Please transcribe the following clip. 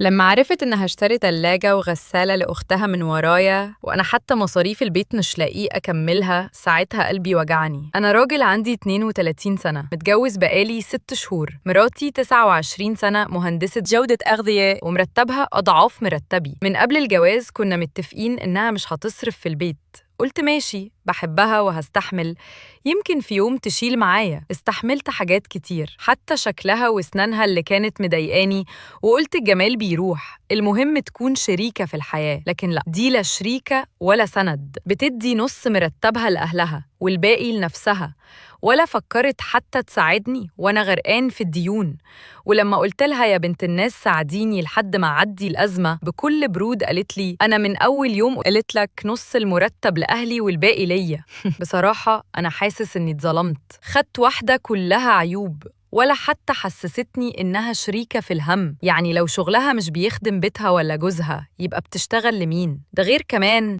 لما عرفت إنها اشترت تلاجة وغسالة لأختها من ورايا وأنا حتى مصاريف البيت مش لاقيه أكملها، ساعتها قلبي وجعني. أنا راجل عندي 32 سنة، متجوز بقالي 6 شهور، مراتي 29 سنة، مهندسة جودة أغذية ومرتبها أضعاف مرتبي. من قبل الجواز كنا متفقين إنها مش هتصرف في البيت، قلت ماشي، بحبها وهستحمل، يمكن في يوم تشيل معايا. استحملت حاجات كتير، حتى شكلها واسنانها اللي كانت مضايقاني، وقلت الجمال بيروح، المهم تكون شريكة في الحياة. لكن لا، دي لا شريكة ولا سند، بتدي نص مرتبها لأهلها والباقي لنفسها، ولا فكرت حتى تساعدني وأنا غرقان في الديون. ولما قلت لها يا بنت الناس ساعديني لحد ما أعدي الأزمة، بكل برود قالت لي أنا من أول يوم قلت لك نص المرتب لأهلي والباقي ليا. بصراحة أنا حاسس إني اتظلمت، خدت واحدة كلها عيوب ولا حتى حسستني إنها شريكة في الهم. يعني لو شغلها مش بيخدم بيتها ولا جوزها، يبقى بتشتغل لمين؟ ده غير كمان